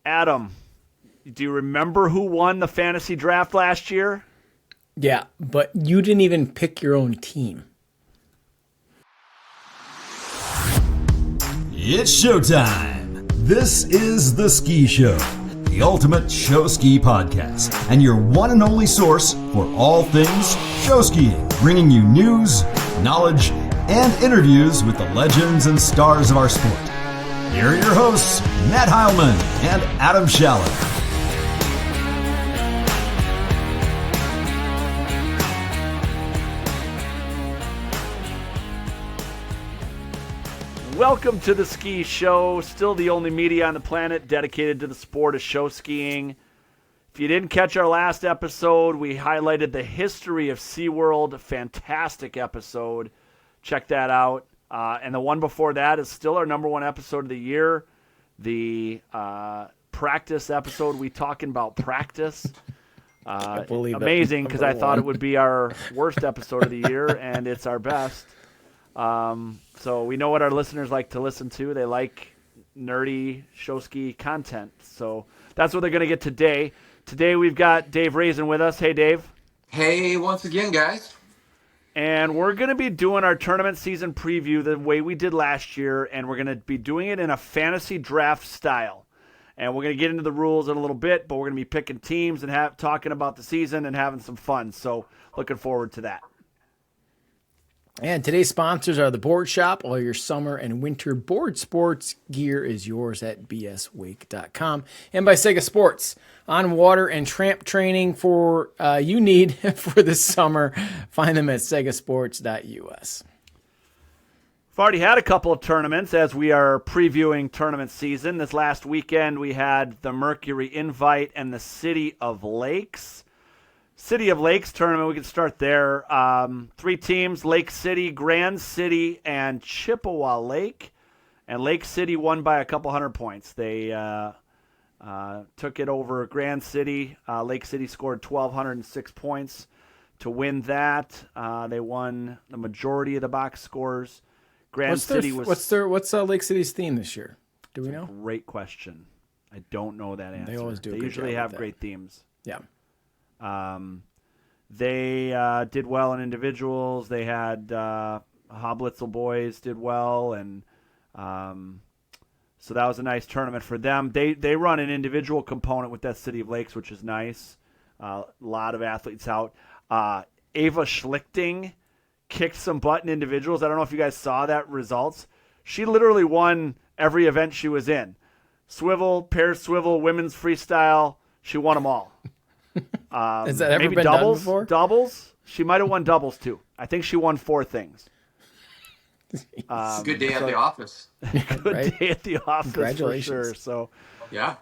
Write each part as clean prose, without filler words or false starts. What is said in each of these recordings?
Adam, do you remember who won the fantasy draft last year? Yeah, but you didn't even pick your own team. It's showtime. This is The Ski Show, the ultimate show ski podcast, and your one and only source for all things show skiing, bringing you news, knowledge, and interviews with the legends and stars of our sport. Here are your hosts, Matt Heilman and Adam Schaller. Welcome to The Ski Show, still the only media on the planet dedicated to the sport of show skiing. If you didn't catch our last episode, we highlighted the history of SeaWorld. Fantastic episode. Check that out. And the one before that is still our number one episode of the year. The practice episode. We talking about practice. Amazing, because I thought it would be our worst episode of the year, and it's our best. So we know what our listeners like to listen to. They like nerdy show ski content. So that's what they're going to get today. Today we've got Dave Rezin with us. Hey, Dave. Hey, once again, guys. And we're going to be doing our tournament season preview the way we did last year, and we're going to be doing it in a fantasy draft style. And we're going to get into the rules in a little bit, but we're going to be picking teams and talking about the season and having some fun. So looking forward to that. And today's sponsors are the Board Shop. All your summer and winter board sports gear is yours at bswake.com. And by Saga Sports, on water and tramp training for you need for this summer. Find them at sagasports.us. We've already had a couple of tournaments as we are previewing tournament season. This last weekend we had the Mercury Invite and the City of Lakes. City of Lakes tournament, we can start there. 3 teams, Lake City, Grand City, and Chippewa Lake. And Lake City won by a couple hundred points. They took it over Grand City. Lake City scored 1,206 points to win that. They won the majority of the box scores. What's Lake City's theme this year? Do we know? Great question. I don't know that answer. They always do. They usually have great themes. Yeah. They did well in individuals. They had Hoblitzel boys did well, and so that was a nice tournament for them. They run an individual component with that City of Lakes, which is nice. A lot of athletes out. Ava Schlichting kicked some butt in individuals. I don't know if you guys saw that results. She literally won every event she was in. Swivel, pair swivel, women's freestyle. She won them all. Has that ever maybe been doubles, done before? Doubles. She might have won doubles too. I think she won 4 things. It's a good day at the office. Good day at the office. Congratulations. For sure. So Yeah.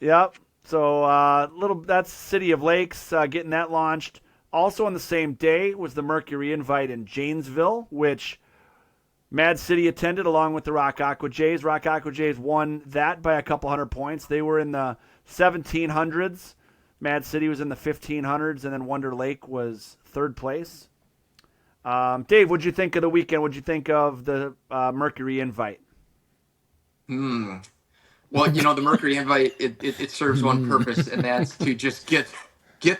yep. So that's City of Lakes getting that launched. Also on the same day was the Mercury Invite in Janesville, which Mad City attended along with the Rock Aqua Jays. Rock Aqua Jays won that by a couple hundred points. They were in the 1700s. Mad City was in the 1500s, and then Wonder Lake was 3rd place. Dave, what'd you think of the weekend? What'd you think of the Mercury Invite? Well, the Mercury Invite, it serves one purpose, and that's to just get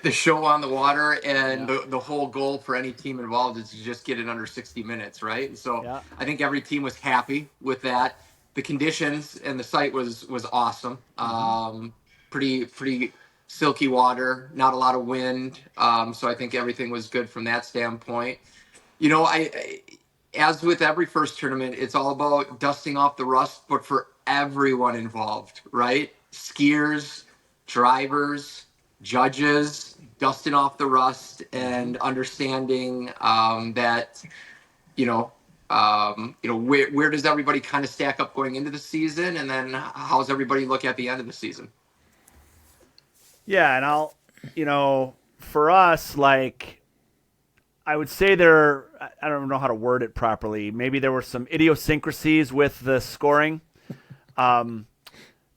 the show on the water, and the whole goal for any team involved is to just get it under 60 minutes, right? And so I think every team was happy with that. The conditions and the site was awesome. Pretty silky water, not a lot of wind. So I think everything was good from that standpoint. As with every first tournament, it's all about dusting off the rust, but for everyone involved, right? Skiers, drivers, judges, dusting off the rust and understanding that, where does everybody kind of stack up going into the season, and then how's everybody look at the end of the season? Yeah, and for us, I would say I don't know how to word it properly. Maybe there were some idiosyncrasies with the scoring.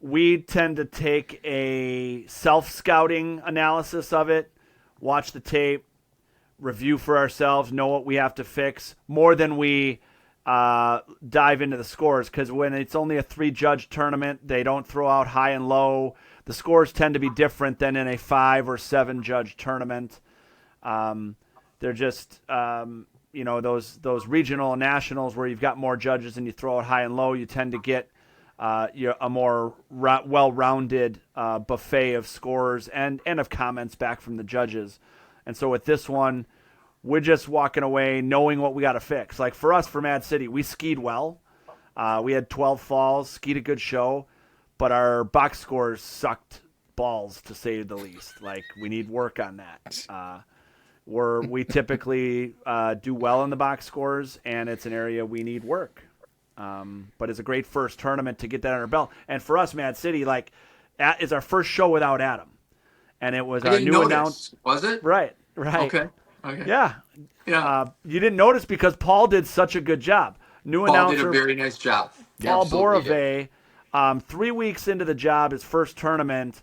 We tend to take a self-scouting analysis of it, watch the tape, review for ourselves, know what we have to fix, more than we dive into the scores, because when it's only a 3-judge tournament, they don't throw out high and low. The scores tend to be different than in a 5 or 7-judge tournament. They're just those regional and nationals where you've got more judges and you throw out high and low, you tend to get a more well-rounded buffet of scores and of comments back from the judges. And so with this one, we're just walking away knowing what we got to fix. Like for us, for Mad City, we skied well. We had 12 falls, skied a good show, but our box scores sucked balls, to say the least. Like, we need work on that. We typically do well in the box scores, and it's an area we need work. But it's a great first tournament to get that on our belt. And for us, Mad City, it's our first show without Adam. And it was our new announcer. Was it? Right. Okay. Yeah. Yeah. You didn't notice because Paul did such a good job. Paul did a very nice job. Paul Borave, 3 weeks into the job, his first tournament,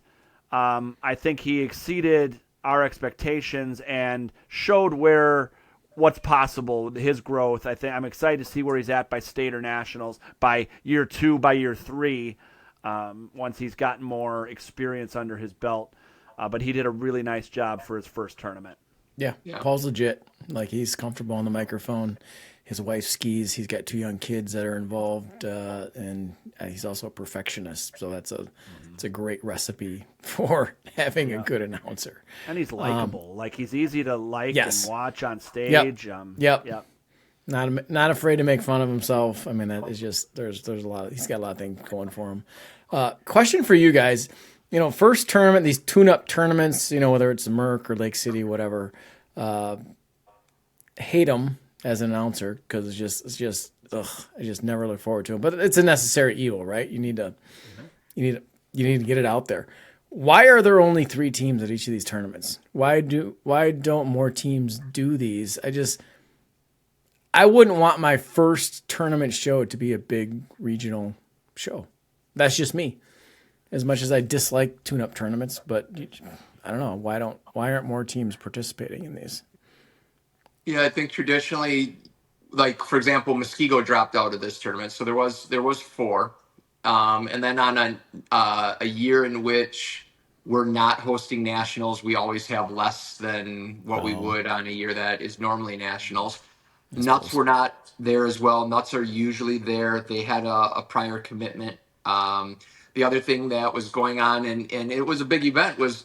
I think he exceeded our expectations and showed what's possible, his growth. I'm excited to see where he's at by state or nationals by year 2, by year 3, once he's gotten more experience under his belt. But he did a really nice job for his first tournament. Yeah. Paul's legit. Like, he's comfortable on the microphone. His wife skis. He's got 2 young kids that are involved, and he's also a perfectionist. So it's a great recipe for having a good announcer. And he's likable. He's easy to like and watch on stage. Yep. Not afraid to make fun of himself. I mean, that is just there's a lot. He's got a lot of things going for him. Question for you guys. First tournament, these tune-up tournaments, whether it's Merck or Lake City, whatever, hate them as an announcer because it's just I just never look forward to them. But it's a necessary evil, right? You need to get it out there. Why are there only 3 teams at each of these tournaments? Why don't more teams do these? I wouldn't want my first tournament show to be a big regional show. That's just me. As much as I dislike tune-up tournaments, but I don't know, why aren't more teams participating in these? Yeah, I think traditionally, for example, Muskego dropped out of this tournament, so there was 4, and then on a year in which we're not hosting nationals, we always have less than what we would on a year that is normally nationals. Nuts were not there as well. Nuts are usually there. They had a prior commitment. The other thing that was going on, and it was a big event, was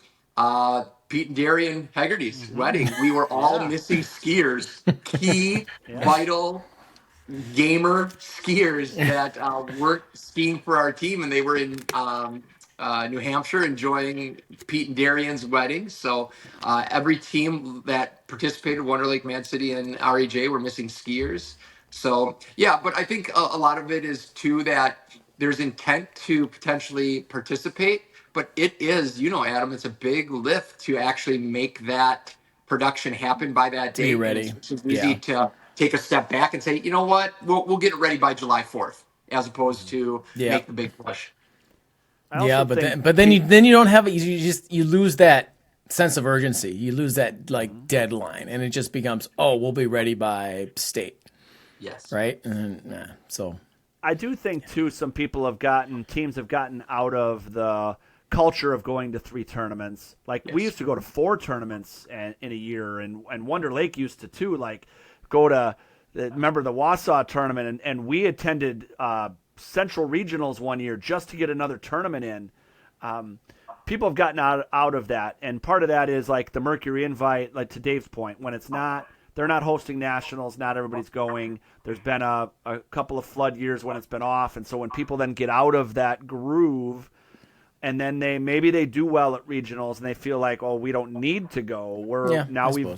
Pete and Darian Hegarty's wedding. We were all missing skiers, key, vital, gamer skiers that weren't skiing for our team, and they were in New Hampshire enjoying Pete and Darian's wedding. So every team that participated, Wonder Lake, Mad City, and REJ, were missing skiers. So, yeah, but I think a lot of it is, too, that there's intent to potentially participate, but it is, Adam, it's a big lift to actually make that production happen by that day. Be ready. It's easy to take a step back and say, you know what, we'll get it ready by July 4th, as opposed to make the big push. But then you don't have it. You lose that sense of urgency. You lose that deadline, and it just becomes, we'll be ready by state. Yes. Right. So. I do think, too, some teams have gotten out of the culture of going to 3 tournaments. We used to go to 4 tournaments in a year, and Wonder Lake used to, too, go to, remember the Wausau tournament, and we attended Central Regionals one year just to get another tournament in. People have gotten out of that, and part of that is, the Mercury Invite, to Dave's point, when they're not hosting nationals, not everybody's going. There's been a couple of flood years when it's been off, and so when people then get out of that groove, and then maybe they do well at regionals, and they feel like, we don't need to go.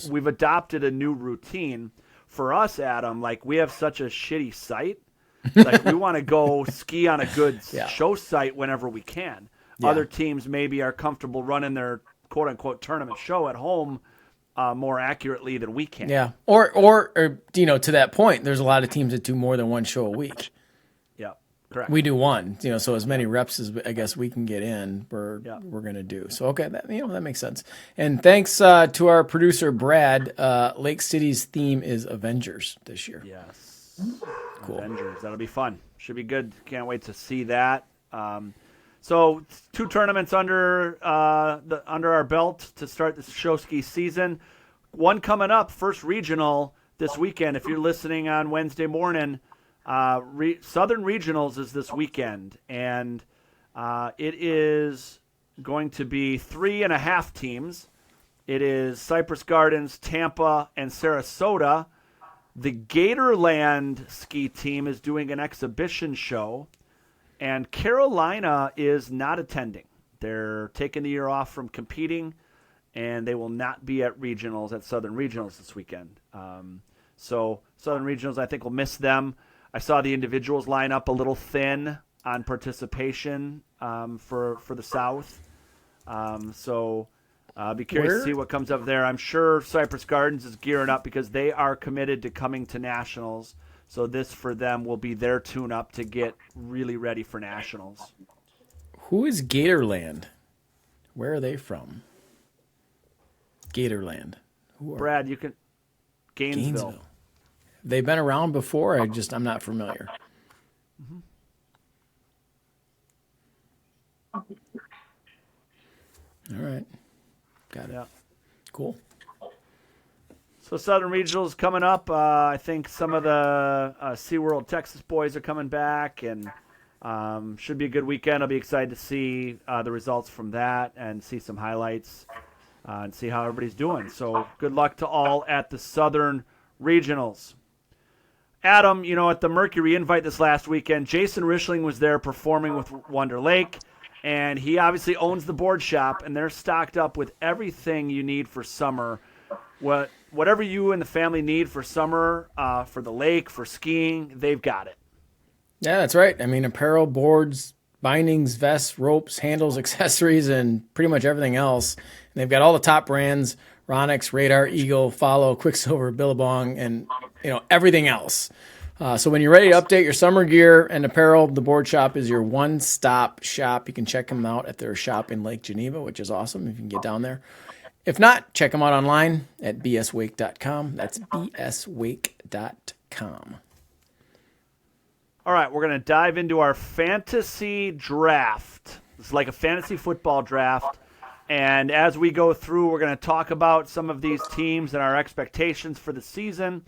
We've adopted a new routine. For us, Adam, we have such a shitty site. We want to go ski on a good show site whenever we can. Yeah. Other teams maybe are comfortable running their quote unquote tournament show at home more accurately than we can. Yeah. Or to that point, there's a lot of teams that do more than one show a week. Yeah. Correct. We do one, so as many reps as I guess we can get in, we're going to do. So, okay, that makes sense. And thanks to our producer, Brad, Lake City's theme is Avengers this year. Yes. Cool. Avengers. That'll be fun. Should be good. Can't wait to see that. So 2 tournaments under our belt to start the show ski season. One coming up, first regional this weekend. If you're listening on Wednesday morning, Southern Regionals is this weekend, and it is going to be 3.5 teams. It is Cypress Gardens, Tampa, and Sarasota. The Gatorland ski team is doing an exhibition show, and Carolina is not attending. They're taking the year off from competing, and they will not be at regionals, at Southern Regionals this weekend. So Southern Regionals, I think, will miss them. I saw the individuals line up a little thin on participation for the South. Be curious to see what comes up there. I'm sure Cypress Gardens is gearing up because they are committed to coming to nationals. So this for them will be their tune-up to get really ready for nationals. Who is Gatorland? Where are they from? Gatorland. Brad, you can... Gainesville. They've been around before. I'm not familiar. Mm-hmm. All right. Got it. Yeah. Cool. So Southern Regionals coming up. I think some of the SeaWorld Texas boys are coming back, and should be a good weekend. I'll be excited to see the results from that and see some highlights and see how everybody's doing. So good luck to all at the Southern Regionals. Adam, at the Mercury Invite this last weekend, Jason Rishling was there performing with Wonder Lake, and he obviously owns the board shop, and they're stocked up with everything you need for summer. Whatever you and the family need for summer, for the lake, for skiing, they've got it. Yeah, that's right. I mean, apparel, boards, bindings, vests, ropes, handles, accessories, and pretty much everything else. And they've got all the top brands: Ronix, Radar, Eagle, Follow, Quicksilver, Billabong, and everything else. So when you're ready to update your summer gear and apparel, the board shop is your one-stop shop. You can check them out at their shop in Lake Geneva, which is awesome if you can get down there. If not, check them out online at bswake.com. That's bswake.com. All right, we're going to dive into our fantasy draft. It's like a fantasy football draft. And as we go through, we're going to talk about some of these teams and our expectations for the season.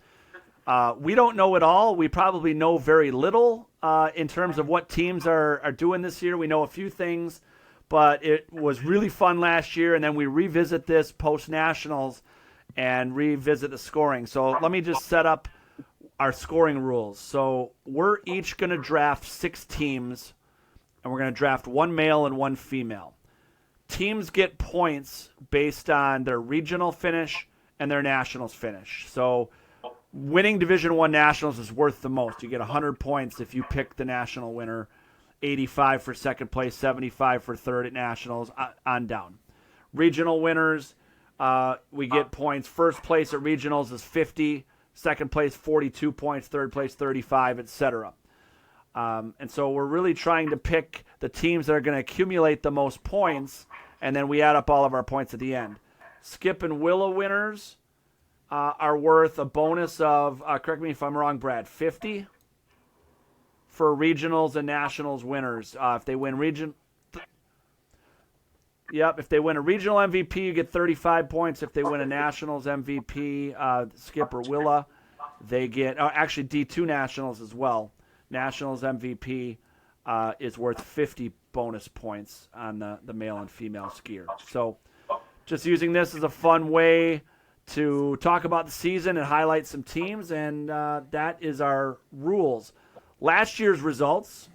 We don't know it all. We probably know very little in terms of what teams are doing this year. We know a few things, but it was really fun last year, and then we revisit this post-Nationals and revisit the scoring. So let me just set up our scoring rules. So we're each going to draft 6 teams, and we're going to draft 1 male and 1 female. Teams get points based on their regional finish and their nationals finish. So winning Division I Nationals is worth the most. You get 100 points if you pick the national winner, 85 for second place, 75 for third at nationals, on down. Regional winners, we get points. First place at regionals is 50, second place 42 points, third place 35, etc. And so we're really trying to pick the teams that are going to accumulate the most points, and then we add up all of our points at the end. Skip and Willow winners are worth a bonus of, correct me if I'm wrong, Brad, 50 for regionals and nationals winners. If they win if they win a regional MVP, you get 35 points. If they win a nationals MVP, Skip or Willa, they get, actually D2 nationals as well. Nationals MVP is worth 50 bonus points on the male and female skier. So just using this as a fun way to talk about the season and highlight some teams, and that is our rules. Last year's results,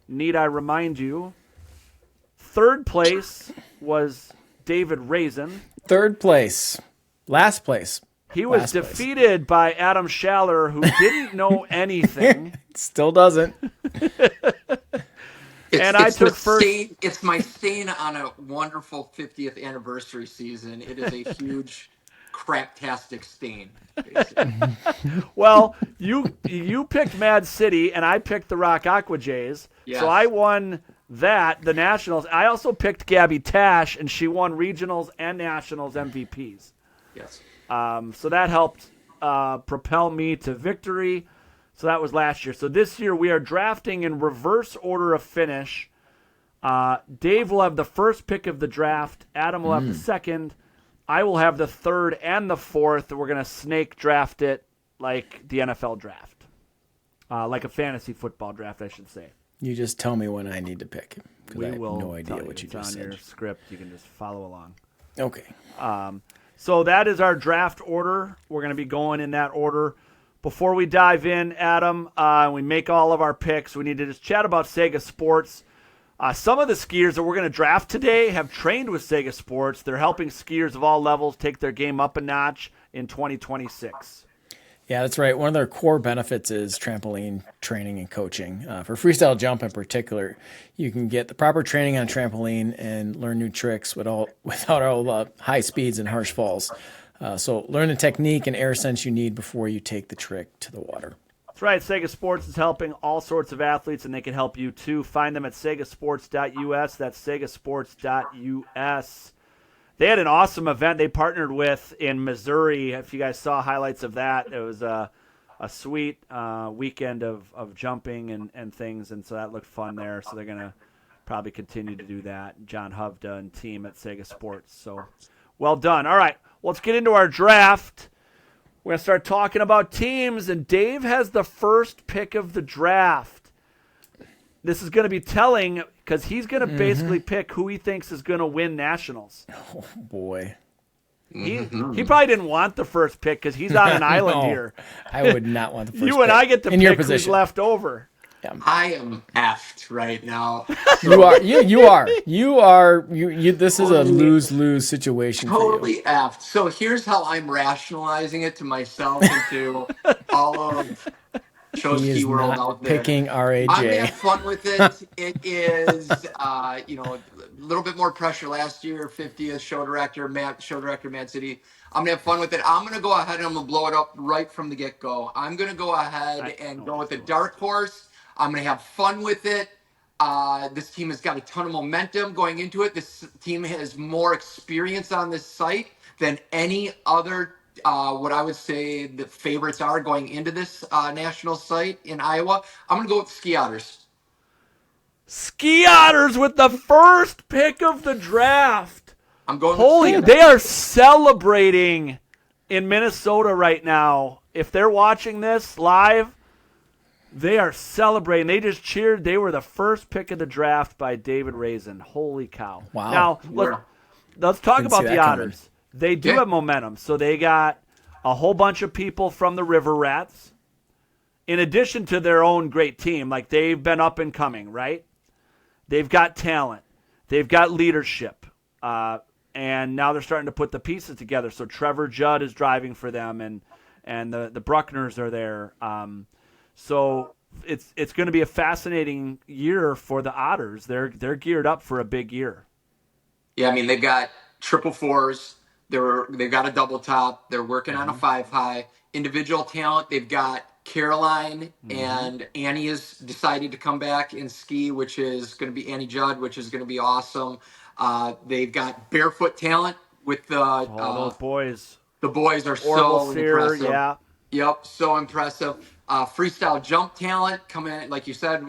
need I remind you, third place was David Rezin. Third place. Last place. He was defeated by Adam Schaller, who didn't know anything. Still doesn't. I took first. It's my stain on a wonderful 50th anniversary season. It is a huge craptastic stain. Well, you picked Mad City, and I picked the Rock Aqua Jays. Yes. So I won the Nationals. I also picked Gabby Tash, and she won regionals and nationals MVPs. Yes. So that helped propel me to victory. So that was last year. So this year we are drafting in reverse order of finish. Dave will have the first pick of the draft. Adam will have the second. I will have the third and the fourth. We're going to snake draft it like the NFL draft. Like a fantasy football draft, I should say. You just tell me when I need to pick. Because I have will no idea tell what you it's just on said. your script. You can just follow along. Okay. So that is our draft order. We're going to be going in that order. Before we dive in, Adam, we make all of our picks, we need to just chat about Saga Sports. Some of the skiers that we're going to draft today have trained with Saga Sports. They're helping skiers of all levels take their game up a notch in 2026. Yeah, that's right. One of their core benefits is trampoline training and coaching. For freestyle jump in particular, you can get the proper training on a trampoline and learn new tricks without all the high speeds and harsh falls. So learn the technique and air sense you need before you take the trick to the water. That's right. Saga Sports is helping all sorts of athletes, and they can help you too. Find them at sagasports.us. That's sagasports.us. They had an awesome event they partnered with in Missouri. If you guys saw highlights of that, it was a sweet weekend of jumping and things, and so that looked fun there. So they're going to probably continue to do that. John Hovda and team at Saga Sports. So well done. All right, let's get into our draft. We're going to start talking about teams, and Dave has the first pick of the draft. This is going to be telling because he's going to basically pick who he thinks is going to win nationals. Oh, boy. He probably didn't want the first pick because he's on an island here. I would not want the first pick. You and I get to in your pick who's position. left over. I am effed right now. You are. You are. This is a lose-lose situation for you. Totally effed. So here's how I'm rationalizing it to myself and to all of Show He Ski is World not out there. picking I'm gonna RAJ. have fun with it. It is, a little bit more pressure last year. 50th show director Mad City. I'm gonna have fun with it. I'm gonna go ahead and I'm gonna blow it up right from the get-go. I'm gonna go ahead and go with the dark horse. I'm gonna have fun with it. This team has got a ton of momentum going into it. This team has more experience on this site than any other. What I would say the favorites are going into this national site in Iowa. I'm going to go with the Ski Otters. Ski Otters with the first pick of the draft. I'm going Holy, with Ski they are celebrating in Minnesota right now. If they're watching this live, they are celebrating. They just cheered. They were the first pick of the draft by David Rezin. Holy cow. Wow. Now, let's talk Didn't about see the that coming. Otters. They do have momentum. So they got a whole bunch of people from the River Rats, in addition to their own great team. Like, they've been up and coming, right? They've got talent. They've got leadership. And now they're starting to put the pieces together. So Trevor Judd is driving for them, and the Bruckners are there. So it's going to be a fascinating year for the Otters. They're geared up for a big year. Yeah, I mean, they've got triple fours. They've got a double top. They're working on a 5-high. Individual talent, they've got Caroline and Annie has decided to come back and ski, which is going to be Annie Judd, which is going to be awesome. They've got barefoot talent with Those boys. The boys are Orville so Sear, impressive. yeah. Yep, so impressive. Freestyle jump talent coming in, like you said,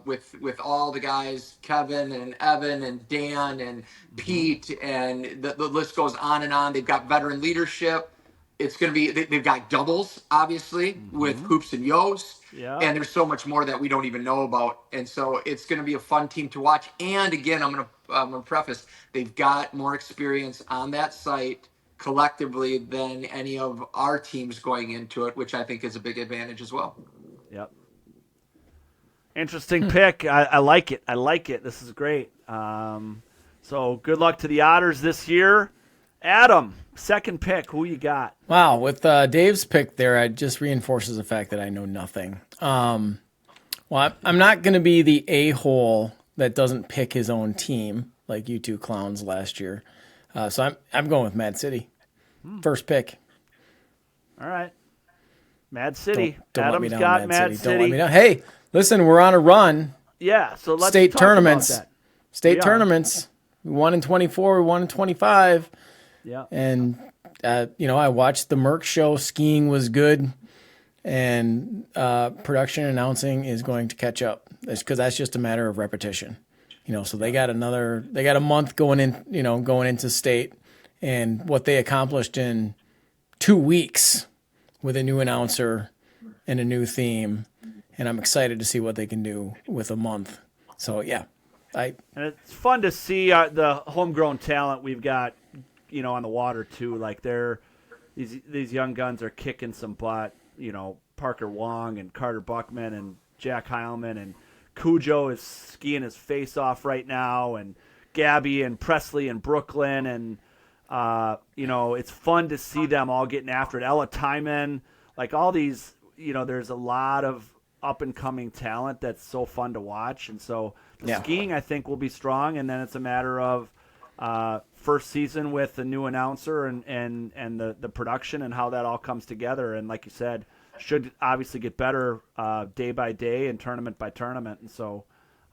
with all the guys, Kevin and Evan and Dan and Pete, and the list goes on and on. They've got veteran leadership. It's going to be, they've got doubles, obviously, with Hoops and Yost. Yeah. And there's so much more that we don't even know about. And so it's going to be a fun team to watch. And again, I'm going to preface, they've got more experience on that site collectively than any of our teams going into it, which I think is a big advantage as well. Yep. Interesting pick. I like it. I like it. This is great. So good luck to the Otters this year. Adam, second pick. Who you got? Wow, with Dave's pick there, it just reinforces the fact that I know nothing. Well, I'm not going to be the a-hole that doesn't pick his own team like you two clowns last year. So I'm going with Mad City. First pick. All right. Mad City. Don't let me Adam's down, got Mad Don't City. let me down. Hey, listen, we're on a run. Yeah, so let's State talk tournaments. about that. State We are. tournaments. We won in 24. We won in 25. Yeah. And, I watched the Merck show. Skiing was good. and production announcing is going to catch up. Because that's just a matter of repetition. So they got a month going into state, and what they accomplished in 2 weeks with a new announcer and a new theme, and I'm excited to see what they can do with a month. So yeah, and it's fun to see the homegrown talent we've got, on the water too. Like these young guns are kicking some butt. Parker Wong and Carter Buckman and Jack Heilman and Cujo is skiing his face off right now, and Gabby and Presley and Brooklyn, and it's fun to see them all getting after it. Ella Timon, like all these, there's a lot of up and coming talent that's so fun to watch, and so the skiing I think will be strong, and then it's a matter of first season with a new announcer and the production and how that all comes together, and like you said, should obviously get better day by day and tournament by tournament, and so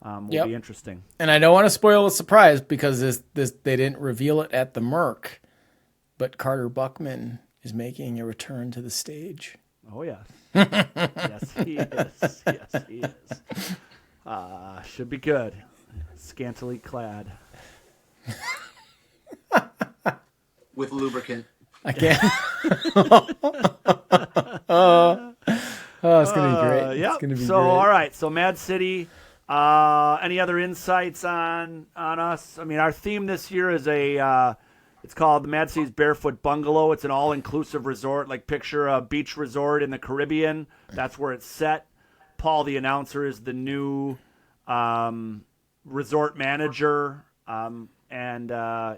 will be interesting. And I don't want to spoil the surprise because this they didn't reveal it at the Merc, but Carter Buckman is making a return to the stage. Oh yes, yes he is. Yes he is. Should be good. Scantily clad. With lubricant. I can't. It's gonna be great. Yeah. It's gonna be so great. All right. So Mad City. Any other insights on us? I mean, our theme this year is it's called the Mad City's Barefoot Bungalow. It's an all-inclusive resort. Like picture a beach resort in the Caribbean. That's where it's set. Paul, the announcer, is the new resort manager, and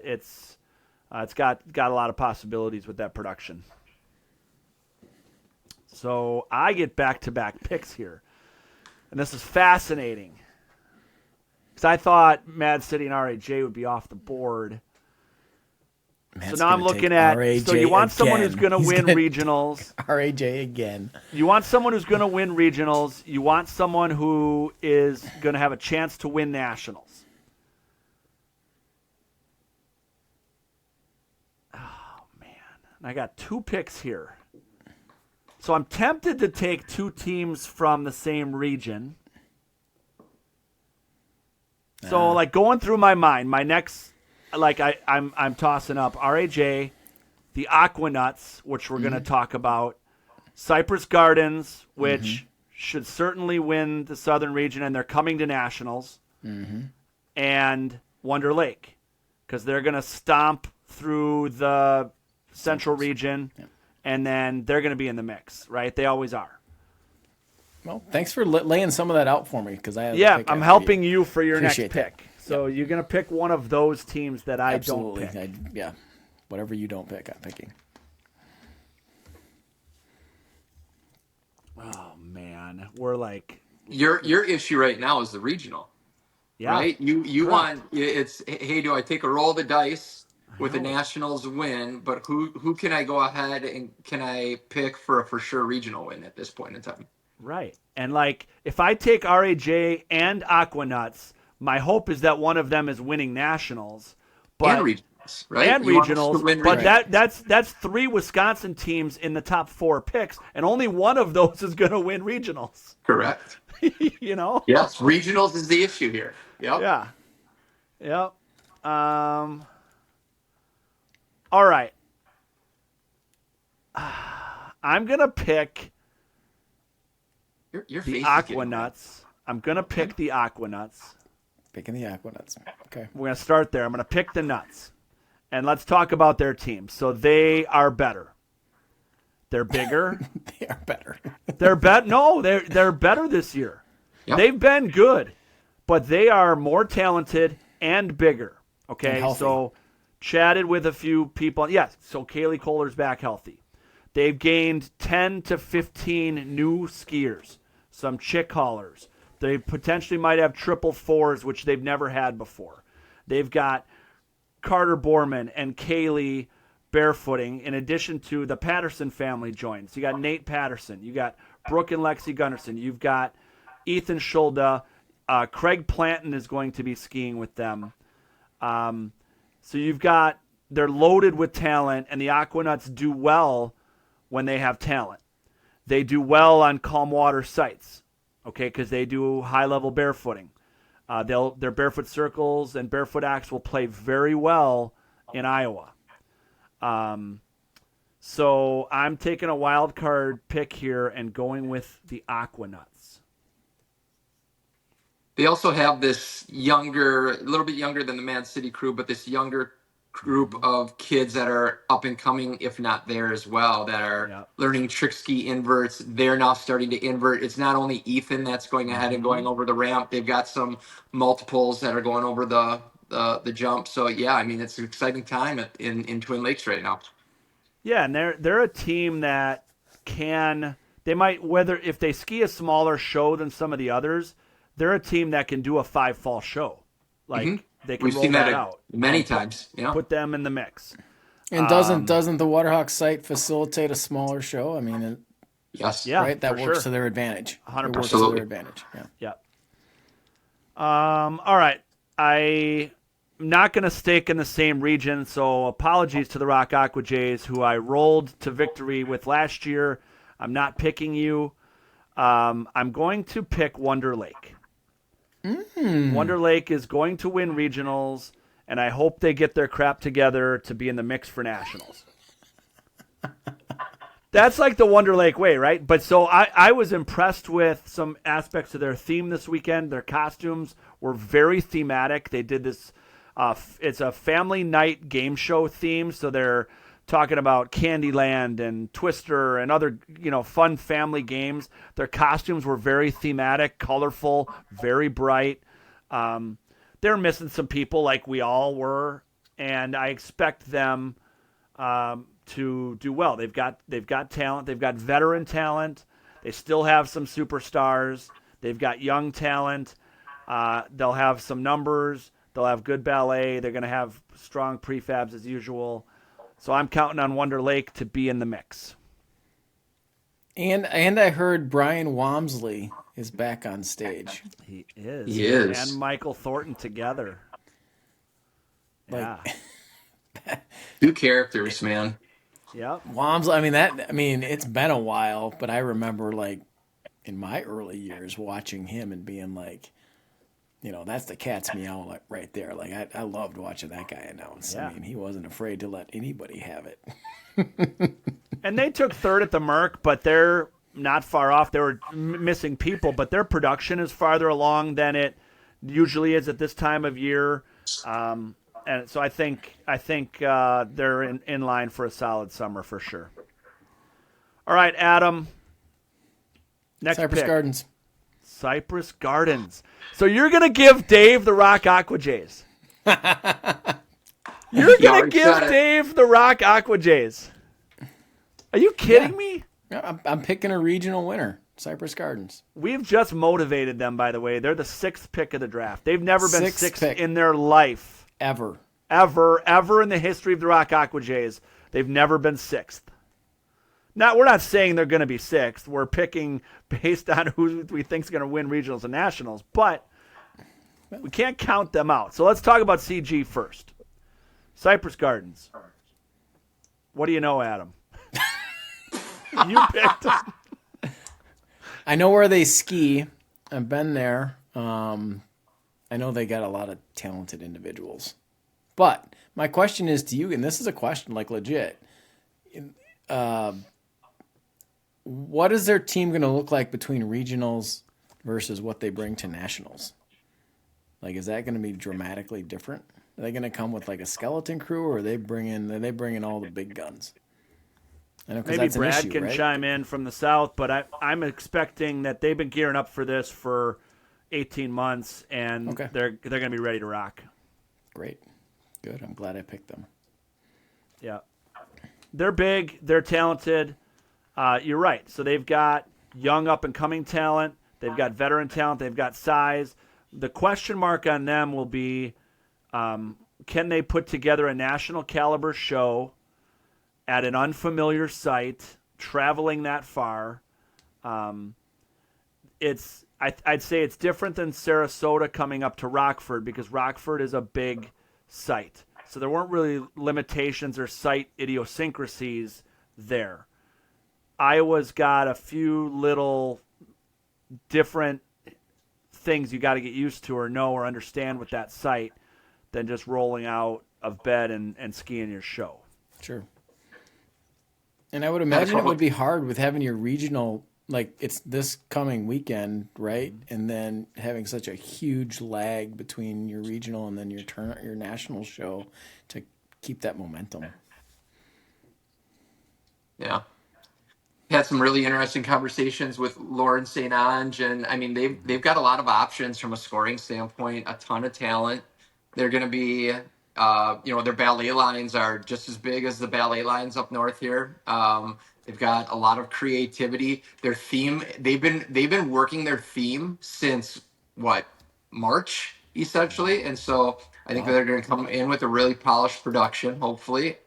it's got a lot of possibilities with that production. So I get back-to-back picks here, and this is fascinating because I thought Mad City and RAJ would be off the board. Matt's so now I'm looking at RAJ so you want again. someone who's going to win regionals. RAJ again. You want someone who's going to win regionals. You want someone who is going to have a chance to win nationals. Oh, man. And I got 2 picks here. So I'm tempted to take 2 teams from the same region. So, like, going through my mind, my next, like, I'm tossing up RAJ, the Aquanuts, which we're going to talk about, Cypress Gardens, which should certainly win the Southern region, and they're coming to nationals, and Wonder Lake, because they're going to stomp through the Central region, and then they're going to be in the mix, right? They always are. Well, thanks for laying some of that out for me because I have I'm helping you for your Appreciate next pick. So you're going to pick one of those teams that I don't pick. Whatever you don't pick, I'm picking. Oh man, we're like Your issue right now is the regional. Right? You want it's hey, do I take a roll of the dice with the Nationals win, but who can I go ahead and can I pick for a for sure regional win at this point in time? Right. And like if I take RAJ and Aquanuts, my hope is that one of them is winning nationals. But and regionals, right? And you regionals. But that's 3 Wisconsin teams in the top 4 picks, and only one of those is gonna win regionals. Correct. Yes, regionals is the issue here. Yep. Yeah. Yep. All right. I'm going to pick Your the face Aquanuts. I'm going to pick the Aquanuts. Picking the Aquanuts. Okay. We're going to start there. I'm going to pick the Nuts. And let's talk about their team. So they are better. They're bigger. They are better. They're better. No, they're better this year. Yep. They've been good, but they are more talented and bigger. Okay, And so chatted with a few people. Yes, so Kaylee Kohler's back healthy. They've gained 10 to 15 new skiers, some chick haulers. They potentially might have 444s, which they've never had before. They've got Carter Borman and Kaylee barefooting, in addition to the Patterson family joins. You got Nate Patterson. You got Brooke and Lexi Gunnarsson. You've got Ethan Schulda. Craig Planton is going to be skiing with them. So they're loaded with talent, and the Aquanuts do well when they have talent. They do well on calm water sites, okay, because they do high-level barefooting. Their barefoot circles and barefoot acts will play very well in Iowa. So I'm taking a wild card pick here and going with the Aquanuts. They also have this a little bit younger than the Mad City crew, but this younger group of kids that are up and coming, if not there as well, that are learning trick ski inverts. They're now starting to invert. It's not only Ethan that's going ahead and going over the ramp. They've got some multiples that are going over the jump. So yeah, I mean, it's an exciting time in Twin Lakes right now. Yeah, and they're a team that they might, whether if they ski a smaller show than some of the others, they're a team that can do a 5-fall show. Like they can We've roll seen that out many times. Yeah. Put them in the mix. And doesn't the Waterhawk site facilitate a smaller show? I mean, yes. Yeah, right? That for works sure. to their advantage. 100%. It works to their advantage. Yeah. Yep. All right. I'm not going to stake in the same region, so apologies to the Rock Aqua Jays, who I rolled to victory with last year. I'm not picking you. I'm going to pick Wonder Lake. Wonder Lake is going to win regionals, and I hope they get their crap together to be in the mix for nationals. That's like the Wonder Lake way, right? But so I was impressed with some aspects of their theme this weekend. Their costumes were very thematic. They did this, it's a family night game show theme, so they're talking about Candyland and Twister and other, fun family games. Their costumes were very thematic, colorful, very bright. They're missing some people like we all were, and I expect them to do well. They've got talent. They've got veteran talent. They still have some superstars. They've got young talent. They'll have some numbers. They'll have good ballet. They're going to have strong prefabs as usual. So I'm counting on Wonder Lake to be in the mix. And I heard Brian Walmsley is back on stage. He is. He is. And Michael Thornton together. Yeah. Two characters, man. Yep. Walmsley, it's been a while, but I remember in my early years watching him and being like, that's the cat's meow right there. I loved watching that guy announce. Yeah. I mean, he wasn't afraid to let anybody have it. And they took third at the Merc, but they're not far off. They were missing people, but their production is farther along than it usually is at this time of year. And so I think they're in line for a solid summer for sure. All right, Adam. Next Cypress pick. Gardens. Cypress Gardens. So you're going to give Dave the Rock Aqua Jays. You're going to give Dave the Rock Aqua Jays. Are you kidding me? Yeah, I'm picking a regional winner, Cypress Gardens. We've just motivated them, by the way. They're the 6th pick of the draft. They've never been Sixth 6th pick. in their life. Ever in the history of the Rock Aqua Jays. They've never been 6th. Now, we're not saying they're going to be 6th. We're picking based on who we think is going to win regionals and nationals, but we can't count them out. So let's talk about CG first. Cypress Gardens. What do you know, Adam? You picked them. I know where they ski. I've been there. I know they got a lot of talented individuals. But my question is to you, and this is a question legit. What is their team going to look like between regionals versus what they bring to nationals? Is that going to be dramatically different? Are they going to come with a skeleton crew, or are they bringing all the big guns? I know, 'cause Maybe that's an Brad issue, can right? chime in from the south, but I'm expecting that they've been gearing up for this for 18 months, and Okay. they're going to be ready to rock. Great. Good. I'm glad I picked them. Yeah. They're big. They're talented. You're right. So they've got young up-and-coming talent. They've got veteran talent. They've got size. The question mark on them will be, can they put together a national caliber show at an unfamiliar site, traveling that far? I'd say it's different than Sarasota coming up to Rockford, because Rockford is a big site. So there weren't really limitations or site idiosyncrasies there. Iowa's got a few little different things you got to get used to or know or understand with that site than just rolling out of bed and skiing your show. Sure. And I would imagine it would be hard with having your regional, like it's this coming weekend, right? And then having such a huge lag between your regional and then your national show to keep that momentum. Yeah. Had some really interesting conversations with Lauren St. Ange, and I mean they've got a lot of options from a scoring standpoint, a ton of talent. They're going to be, their ballet lines are just as big as the ballet lines up north here. They've got a lot of creativity. Their theme, they've been working their theme since March essentially, and so I think they're going to come in with a really polished production. Hopefully,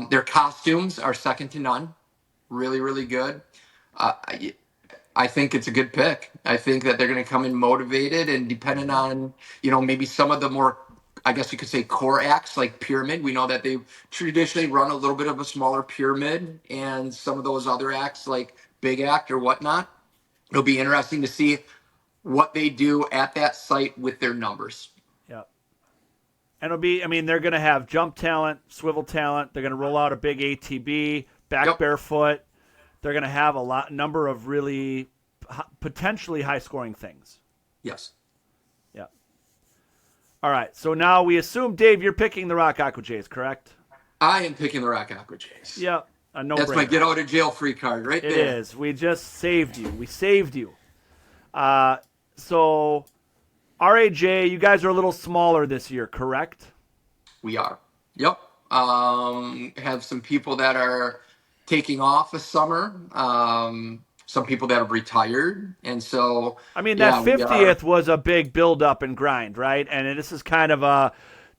their costumes are second to none. Really, really good. I think it's a good pick. I think that they're going to come in motivated, and depending on, maybe some of the more, I guess you could say, core acts like Pyramid. We know that they've traditionally run a little bit of a smaller Pyramid, and some of those other acts like Big Act or whatnot. It'll be interesting to see what they do at that site with their numbers. Yeah. And they're going to have jump talent, swivel talent. They're going to roll out a big ATB, barefoot. They're going to have a number of really potentially high-scoring things. Yes. Yeah. All right. So now we assume, Dave, you're picking the Rock Aqua Jays, correct? I am picking the Rock Aqua Jays. Yeah. That's my get out of jail free card right there. It is. We just saved you. We saved you. So, RAJ, you guys are a little smaller this year, correct? We are. Yep. Have some people that are taking off a summer. Some people that have retired, and so that 50th was a big build up and grind, right? And this is kind of a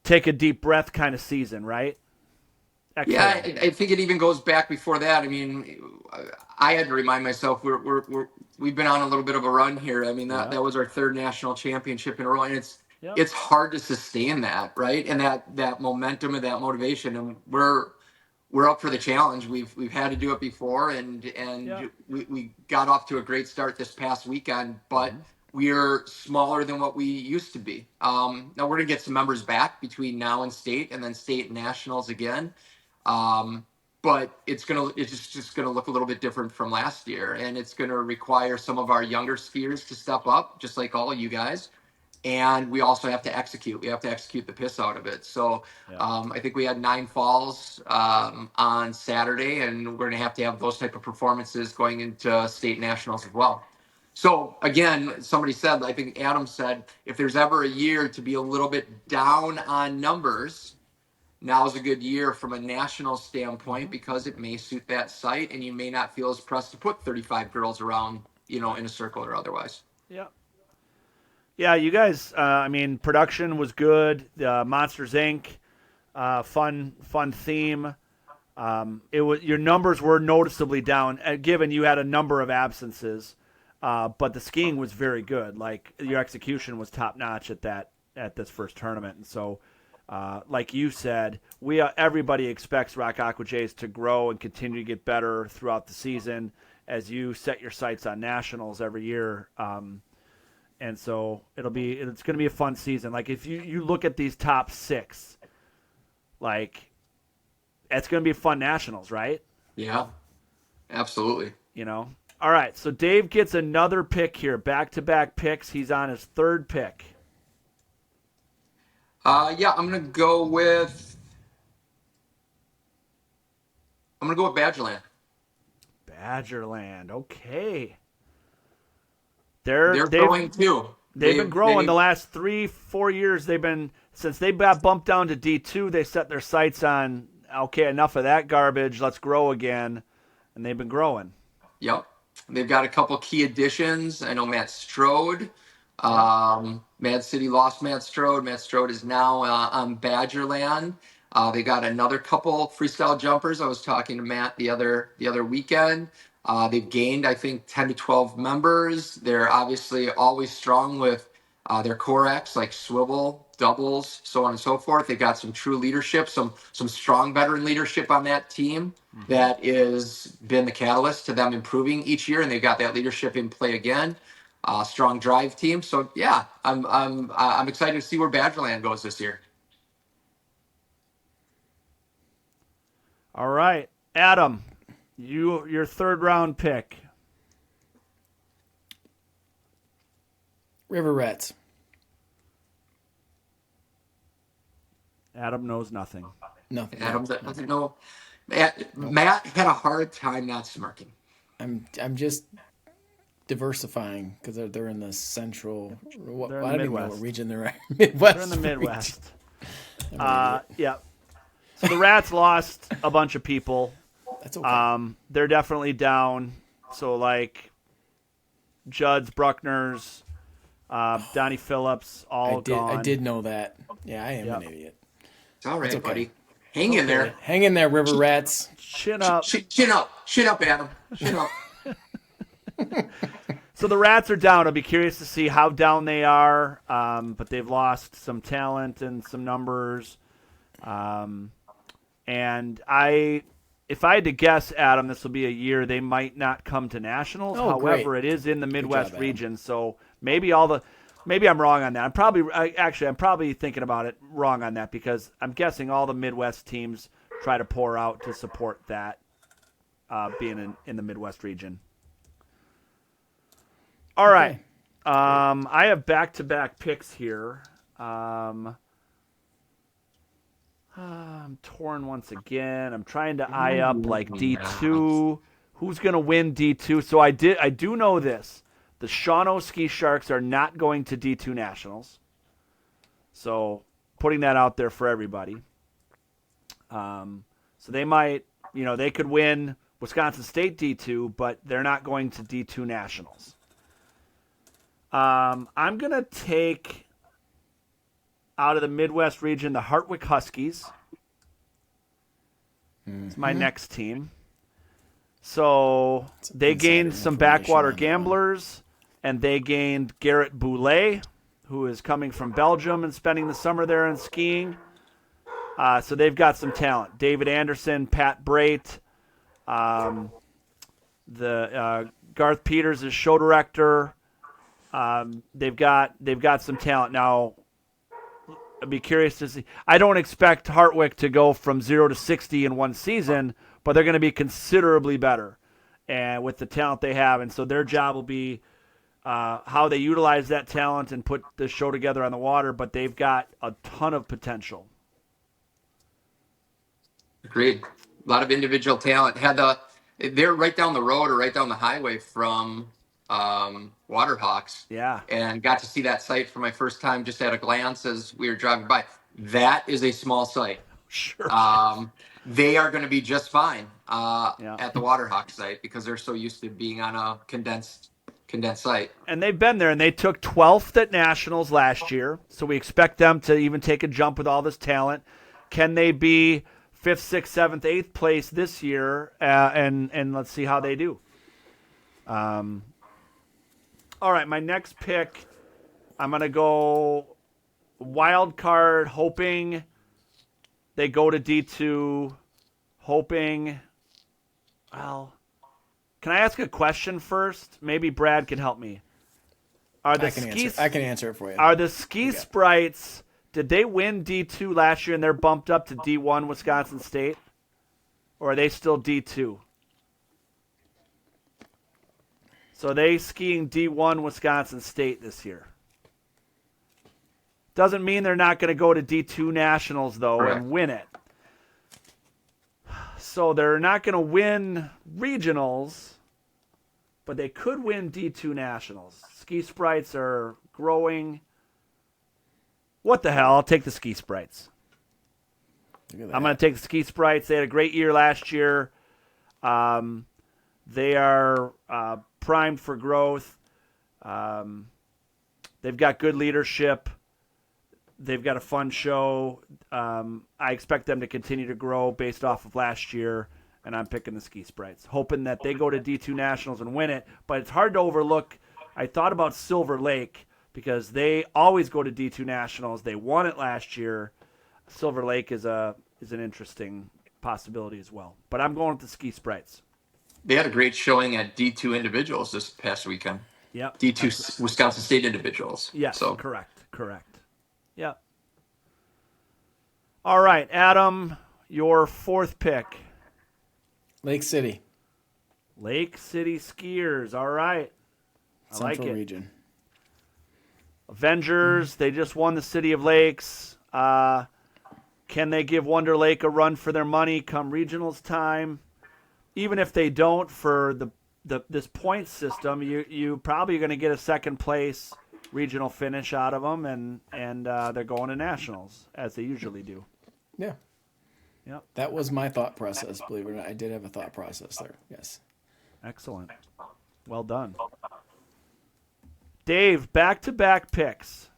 take a deep breath kind of season, right? Exhale. Yeah, I think it even goes back before that. I mean, I had to remind myself we've been on a little bit of a run here. I mean, that was our third national championship in a row, and it's hard to sustain that, right? And that momentum and that motivation, and we're up for the challenge. We've had to do it before, and we got off to a great start this past weekend, but we're smaller than what we used to be. Now we're gonna get some members back between now and state, and then state and nationals again. But it's just gonna look a little bit different from last year, and it's gonna require some of our younger skiers to step up, just like all of you guys. And we also have to execute. We have to execute the piss out of it. So I think we had 9 falls on Saturday, and we're going to have those type of performances going into state nationals as well. So again, somebody said, I think Adam said, if there's ever a year to be a little bit down on numbers, now's a good year from a national standpoint, because it may suit that site, and you may not feel as pressed to put 35 girls around, in a circle or otherwise. Yeah. Yeah, you guys, production was good. Monsters Inc., fun theme. Your numbers were noticeably down, given you had a number of absences, but the skiing was very good. Like, your execution was top notch at this first tournament, and so, like you said, everybody expects Rock Aqua Jays to grow and continue to get better throughout the season as you set your sights on nationals every year. And so it's going to be a fun season. Like, if you look at these top 6, like, it's going to be fun nationals, right? Yeah, absolutely. All right, so Dave gets another pick here, back-to-back picks. He's on his third pick. I'm going to go with Badgerland. Badgerland, okay. They're growing too. They've been growing the last 3-4 years. Since they got bumped down to D2, they set their sights on, okay, enough of that garbage. Let's grow again. And they've been growing. Yep. They've got a couple key additions. I know Matt Strode. Mad City lost Matt Strode. Matt Strode is now on Badgerland. They got another couple freestyle jumpers. I was talking to Matt the other weekend. They've gained, I think, 10 to 12 members. They're obviously always strong with Their core acts like swivel, doubles, so on and so forth. They've got some true leadership, some strong veteran leadership on that team that has been the catalyst to them improving each year, and they've got that leadership in play again. Strong drive team. So yeah, I'm excited to see where Badgerland goes this year. All right, Adam, your third round pick. River Rats. Adam knows nothing. Nothing. Adam doesn't know. Matt had a hard time not smirking. I'm just diversifying because they're in the central. They're in I the don't even know Midwest. what region they're in. Midwest. They're in the Midwest. Region. Yeah. So the Rats lost a bunch of people. That's okay. They're definitely down. So like Judd's, Bruckner's, Donnie Phillips, all gone. I did know that. Yeah, I am Yep. an idiot. It's all right, okay. buddy. Hang in there. Hang in there, River Rats. Chin up. Chin up. Chin up, Adam. Chin up. So the Rats are down. I'll be curious to see how down they are. But they've lost some talent and some numbers. And if I had to guess, Adam, this will be a year they might not come to nationals. Oh, However, great. it is in the Midwest Adam. region, so maybe I'm wrong on that. I'm probably thinking about it wrong on that because I'm guessing all the Midwest teams try to pour out to support that being in the Midwest region. All right. I have back-to-back picks here. I'm torn once again. I'm trying to eye up like D2. Who's going to win D2? So I do know this. The Shawano Ski Sharks are not going to D2 Nationals. So putting that out there for everybody. So they might, they could win Wisconsin State D2, but they're not going to D2 Nationals. I'm going to take out of the Midwest region the Hartwick Huskies. It's my next team. So they gained some backwater gamblers, and they gained Garrett Boulet, who is coming from Belgium and spending the summer there and skiing. So they've got some talent. David Anderson, Pat Brait, the Garth Peters is show director. They've got some talent now. I'd be curious to see. I don't expect Hartwick to go from 0 to 60 in one season, but they're going to be considerably better, and with the talent they have. And so their job will be how they utilize that talent and put the show together on the water. But they've got a ton of potential. Agreed. A lot of individual talent. They're right down the road or right down the highway from Waterhawks. Yeah. And got to see that site for my first time just at a glance as we were driving by. That is a small site. Sure. They are going to be just fine Yeah. at the Waterhawk site because they're so used to being on a condensed site. And they've been there, and they took 12th at Nationals last year. So we expect them to even take a jump with all this talent. Can they be 5th, 6th, 7th, 8th place this year? And let's see how they do. All right, my next pick, I'm going to go wild card, hoping they go to D2, hoping, well, can I ask a question first? Maybe Brad can help me. I can answer it for you. Are the Ski Sprites, did they win D2 last year and they're bumped up to D1 Wisconsin State? Or are they still D2? So they skiing D1 Wisconsin State this year. Doesn't mean they're not going to go to D2 Nationals, though, Correct. and win it. So they're not going to win regionals, but they could win D2 Nationals. Ski Sprites are growing. What the hell? I'll take the Ski Sprites. I'm going to take the Ski Sprites. They had a great year last year. They are primed for growth. They've got good leadership. They've got a fun show. I expect them to continue to grow based off of last year, and I'm picking the Ski Sprites, hoping that they go to D2 Nationals and win it. But it's hard to overlook. I thought about Silver Lake because they always go to D2 Nationals. They won it last year. Silver Lake is an interesting possibility as well. But I'm going with the Ski Sprites. They had a great showing at D2 individuals this past weekend. Yep. D2 Wisconsin State individuals. Yes, So correct. Yep. All right, Adam, your fourth pick. Lake City. Lake City Skiers. All right. I like Central it. region. Avengers, they just won the City of Lakes. Can they give Wonder Lake a run for their money come regionals time? Even if they don't, for this point system, you probably are going to get a second place regional finish out of them, and they're going to nationals as they usually do. Yeah. Yep. That was my thought process, believe it or not. I did have a thought process there. Yes. Excellent. Well done. Dave, back-to-back picks.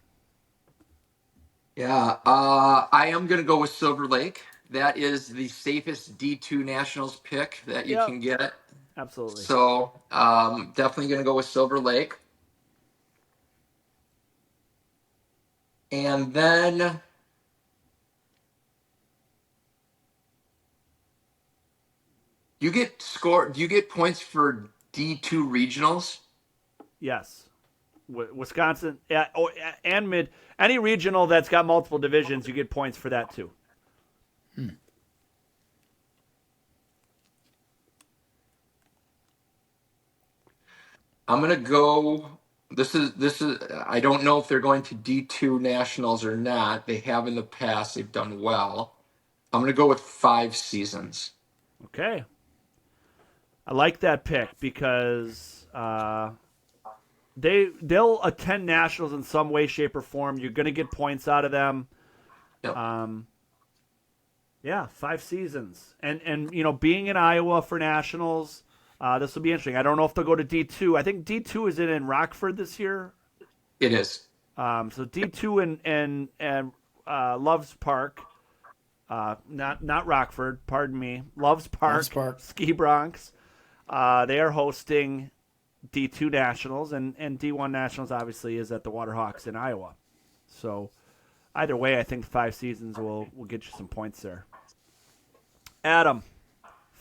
yeah, I am going to go with Silver Lake. That is the safest D2 Nationals pick that you Yep. can get. Absolutely. So definitely going to go with Silver Lake. And then you get points for D2 regionals? Yes. Wisconsin and mid. Any regional that's got multiple divisions, you get points for that too. I'm gonna go. This is. I don't know if they're going to D2 Nationals or not. They have in the past. They've done well. I'm gonna go with 5 seasons. Okay. I like that pick because they'll attend nationals in some way, shape, or form. You're going to get points out of them. Yep. Yeah, 5 seasons, and being in Iowa for nationals, this will be interesting. I don't know if they'll go to D2. I think D2 is in Rockford this year. It is. So D2 and Loves Park, not Rockford. Pardon me, Loves Park. Ski Bronx. They are hosting D2 Nationals, and D1 Nationals obviously is at the Waterhawks in Iowa. So either way, I think 5 seasons will get you some points there. Adam,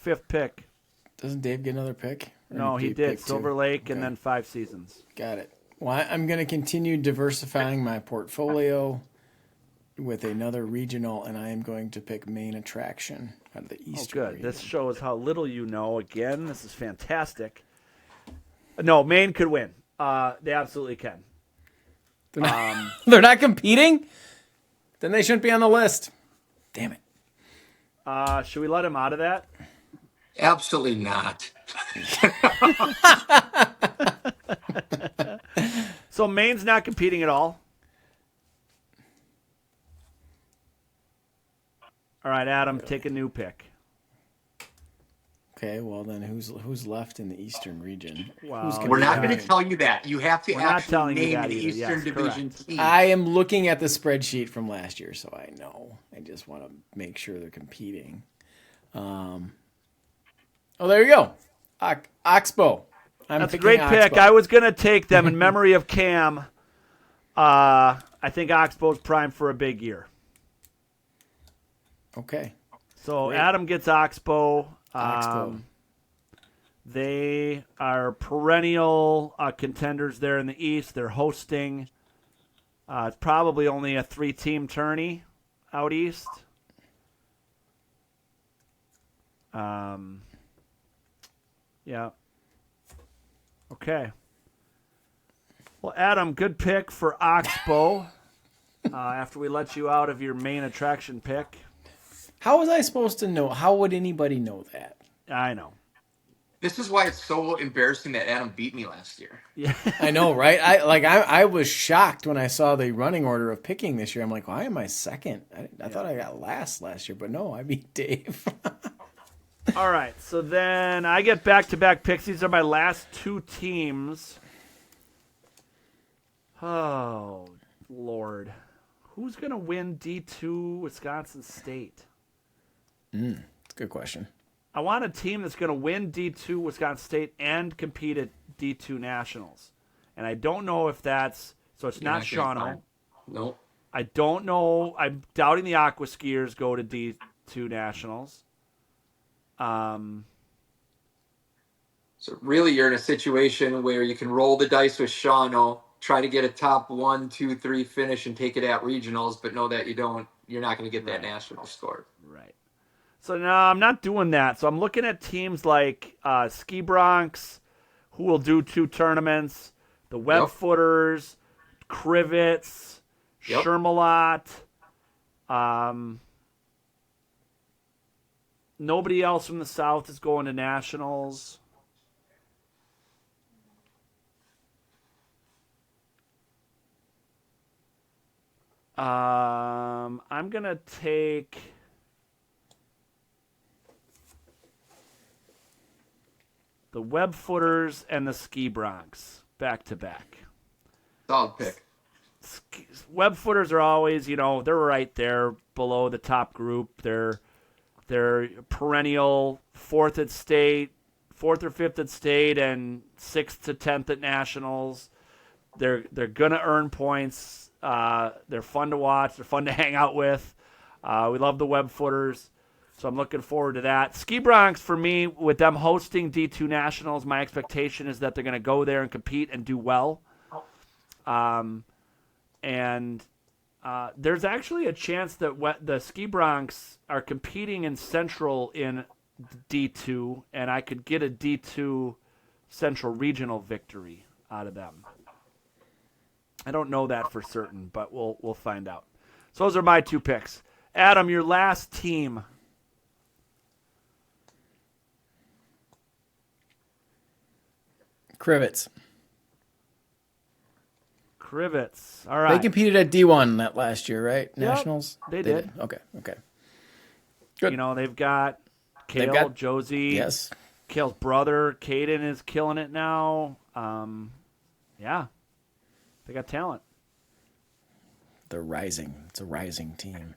5th pick. Doesn't Dave get another pick? Or No, he did. Silver 2? Lake and then 5 seasons. Got it. Well, I'm going to continue diversifying my portfolio with another regional, and I am going to pick Main Attraction out of the Eastern Good. region. This shows how little you know. Again, this is fantastic. No, Maine could win. They absolutely can. They're not competing? Then they shouldn't be on the list. Damn it. Should we let him out of that? Absolutely not. So Maine's not competing at all? All right, Adam, take a new pick. Okay, well then who's left in the Eastern region? Wow. We're not going to tell you that. You have to We're not actually telling you name that the either. Eastern Yes, Division correct. team. I am looking at the spreadsheet from last year, so I know. I just want to make sure they're competing. Oh, there you go. Oxbow. That's a great pick. I was going to take them in memory of Cam. I think Oxbow's primed for a big year. Okay. So Great. Adam gets Oxbow. Oxbow. They are perennial contenders there in the East. They're hosting. It's probably only a 3-team tourney out East. Yeah. Okay. Well, Adam, good pick for Oxbow. After we let you out of your Main Attraction pick. How was I supposed to know? How would anybody know that? I know. This is why it's so embarrassing that Adam beat me last year. Yeah. I know, right? I was shocked when I saw the running order of picking this year. I'm like, why am I second? I thought I got last year, but no, I beat Dave. All right, so then I get back-to-back picks. These are my last 2 teams. Oh, Lord. Who's going to win D2 Wisconsin State? That's a good question. I want a team that's going to win D2 Wisconsin State and compete at D2 Nationals. And I don't know if that's So it's You're not not getting Shawano. fined. Nope. I don't know. I'm doubting the Aqua Skiers go to D2 Nationals. So really, you're in a situation where you can roll the dice with Shawano, try to get a top 1, 2, 3 finish and take it at regionals, but know that you're not going to get that national score. Right. So no, I'm not doing that. So I'm looking at teams like Ski Bronx, who will do 2 tournaments, the Web Yep. Footers, Crivets, Yep. Shermalot. Nobody else from the South is going to nationals. I'm gonna take the Web Footers and the Ski Bronx back to back. Solid pick. Web Footers are always, they're right there below the top group. They're perennial fourth or fifth at state, and 6th to 10th at nationals. They're gonna earn points. They're fun to watch. They're fun to hang out with. We love the Web Footers, so I'm looking forward to that. Ski Bronx, for me, with them hosting D2 Nationals, my expectation is that they're going to go there and compete and do well. And there's actually a chance that the Ski Bronx are competing in Central in D2, and I could get a D2 Central Regional victory out of them. I don't know that for certain, but we'll find out. So those are my 2 picks. Adam, your last team. Crivets. All right. They competed at D1 that last year, right? Nationals? they did. Okay. Good. They've got Kale, got- Josie. Yes. Kale's brother, Caden, is killing it now. Yeah. They got talent. They're rising. It's a rising team.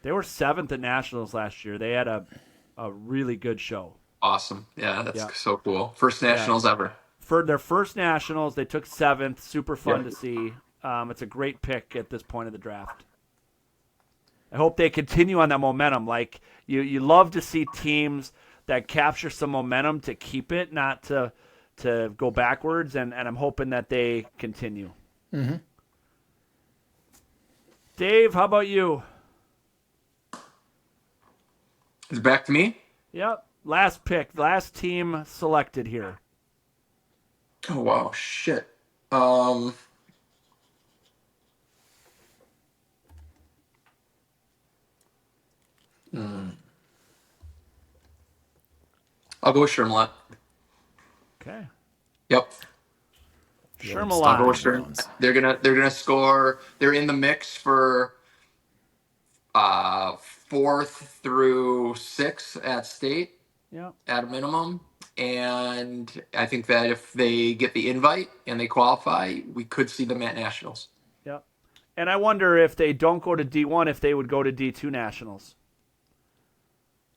They were 7th at Nationals last year. They had a really good show. Awesome. Yeah, that's so cool. First nationals ever. For their first Nationals, they took 7th. Super fun to see. It's a great pick at this point of the draft. I hope they continue on that momentum. Like, you love to see teams that capture some momentum to keep it, not to go backwards, and I'm hoping that they continue. Mm-hmm. Dave, how about you? Is it back to me? Yep. Last pick. Last team selected here. Oh, wow. Shit. I'll go with Shermalot. Okay. Yep. I'll go with Shermalot. Shermalot. They're gonna score. They're in the mix for 4th through 6th at state Yep. at a minimum. And I think that if they get the invite and they qualify, we could see them at nationals. Yep. And I wonder if they don't go to D1, if they would go to D2 Nationals.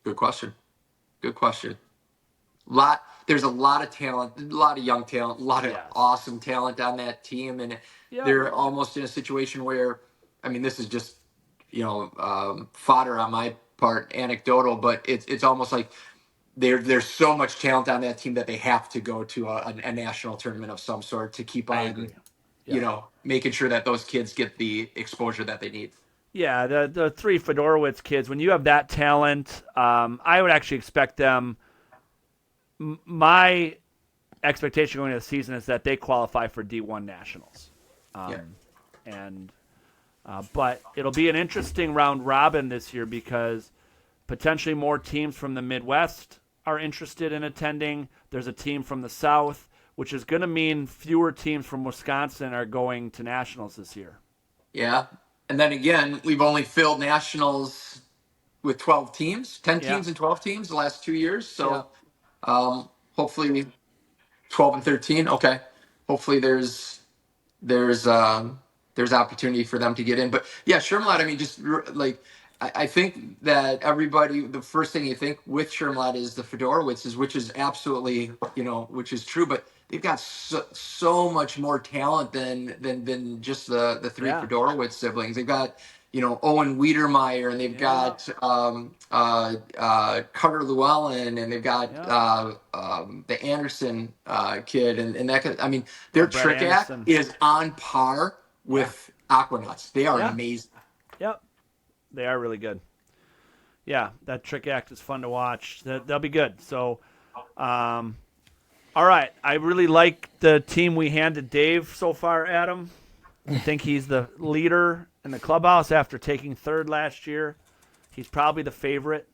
Good question. There's a lot of talent, a lot of young talent, a lot of awesome talent on that team, and they're almost in a situation where, I mean, this is just fodder on my part, anecdotal, but it's almost like there's so much talent on that team that they have to go to a national tournament of some sort to keep on, making sure that those kids get the exposure that they need. Yeah, the 3 Fedorowicz kids, when you have that talent, I would actually expect them. My expectation going into the season is that they qualify for D1 Nationals. But it'll be an interesting round robin this year because potentially more teams from the Midwest are interested in attending. There's a team from the South, which is going to mean fewer teams from Wisconsin are going to nationals this year. Yeah. And then again, we've only filled nationals with 12 teams, 10 teams and 12 teams the last 2 years. So hopefully 12 and 13. Okay. Hopefully there's opportunity for them to get in. But yeah, Shermalot, I mean, just like I think that everybody, the first thing you think with Shermlot is the Fedorowitzes, which is absolutely, which is true, but they've got so much more talent than just the three Yeah. Fedorowicz siblings. They've got, Owen Wiedermeyer, and they've got Carter Llewellyn, and they've got the Anderson kid, and that could, I mean, their Brett trick Anderson. act is on par with Aquanuts. They are Yeah. amazing. Yep. They are really good. Yeah, that trick act is fun to watch. They'll be good. So, all right. I really like the team we handed Dave so far, Adam. I think he's the leader in the clubhouse after taking third last year. He's probably the favorite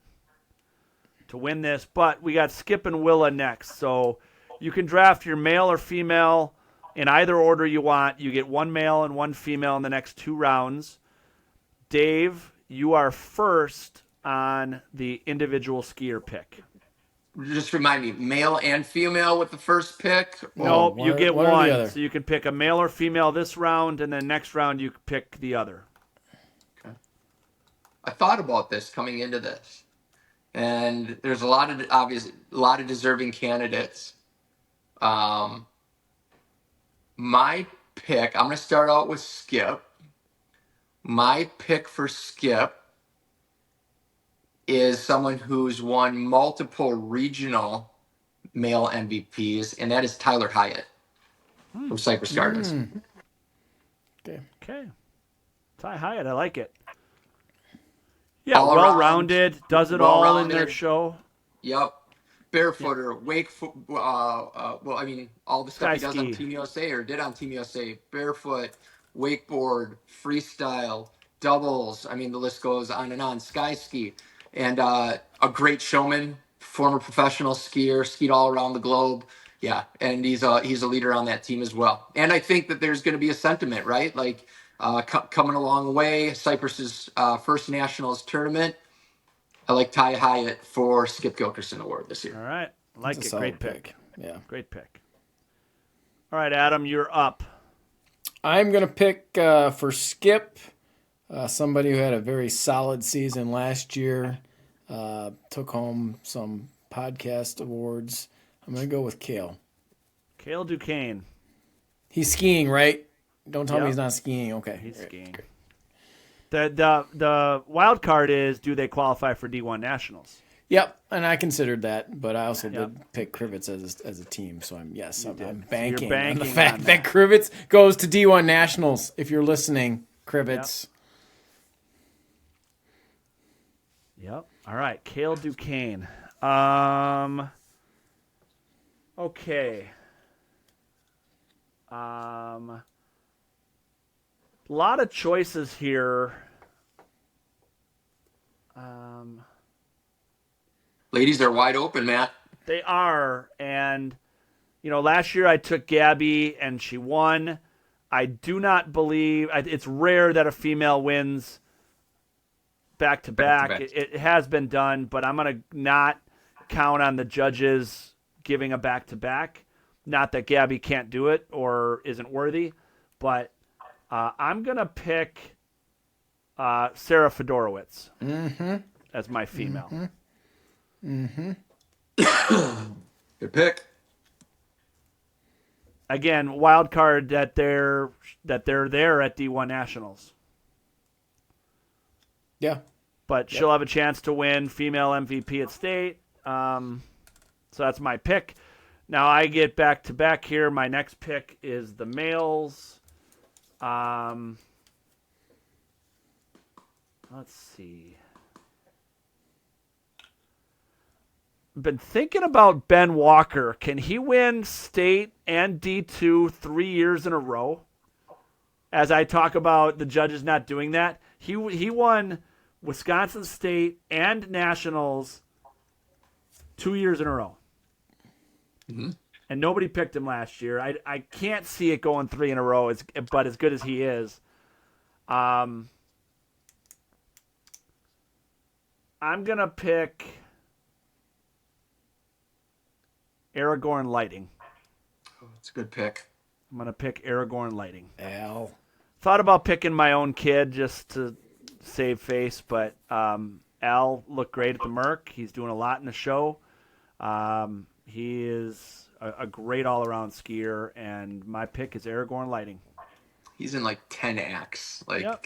to win this, but we got Skip and Willa next. So you can draft your male or female in either order you want. You get one male and one female in the next 2 rounds. Dave, you are first on the individual skier pick. Just remind me, male and female with the first pick? No, one you or- get one or the one. other. So you can pick a male or female this round, and then next round you can pick the other. Okay. I thought about this coming into this, and there's a lot of deserving candidates. My pick, I'm going to start out with Skip. My pick for Skip is someone who's won multiple regional male MVPs, and that is Tyler Hyatt from Cypress Gardens. Okay. Ty Hyatt, I like it. Yeah, All well-rounded, does it all in well-rounded. their show. Yep. Barefooter, all the stuff he does on Sky ski. Team USA or did on Team USA. Barefoot, wakeboard, freestyle, doubles. I mean, the list goes on and on. Sky ski. And a great showman, former professional skier, skied all around the globe. Yeah, and he's a leader on that team as well. And I think that there's going to be a sentiment, right? Like coming a long way, Cypress's first nationals tournament. I like Ty Hyatt for Skip Gilkerson Award this year. All right. I like That's it. a Great solid pick. Yeah. Great pick. All right, Adam, you're up. I'm going to pick for Skip, somebody who had a very solid season last year, took home some podcast awards. I'm going to go with Cale. Cale Duquesne. He's skiing, right? Don't tell me Yep. he's not skiing. Okay. He's skiing. The wild card is, do they qualify for D1 Nationals? Yep, and I considered that, but I also Yep. did pick Krivitz as a team, so I'm did. banking, So you're on the banking fact on that Krivitz goes to D1 Nationals. If you're listening, Krivitz. Yep. All right, Cale Duquesne. Okay. A lot of choices here. Ladies are wide open, Matt. They are, and last year I took Gabby and she won. I do not believe it's rare that a female wins back to back. Back-to-back. It has been done, but I'm gonna not count on the judges giving a back to back. Not that Gabby can't do it or isn't worthy, but I'm gonna pick Sarah Fedorowicz as my female. Good pick. Again, wild card that they're there at D1 Nationals, Yeah. but she'll have a chance to win female MVP at state. So that's my pick. Now I get back to back here. My next pick is the males. Let's see. Been thinking about Ben Walker. Can he win state and D2 3 years in a row? As I talk about the judges not doing that, he won Wisconsin State and Nationals 2 years in a row. Mm-hmm. And nobody picked him last year. I can't see it going 3 in a row, but as good as he is. I'm going to pick Aragorn Lighting. Oh, that's a good pick. I'm going to pick Aragorn Lighting. Al. Thought about picking my own kid just to save face, but Al looked great at the Merc. He's doing a lot in the show. He is a great all-around skier, and my pick is Aragorn Lighting. He's in like 10 acts. Like, Yep.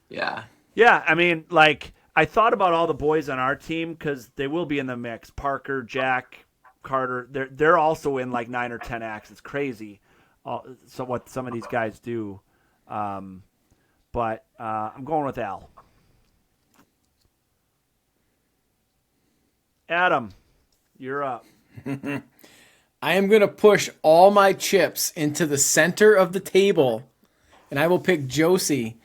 yeah. Yeah, I mean, like, I thought about all the boys on our team because they will be in the mix. Parker, Jack, Carter, they're also in like 9 or 10 acts. It's crazy. So what some of these guys do. But I'm going with Al. Adam, you're up. I am going to push all my chips into the center of the table, and I will pick Josie.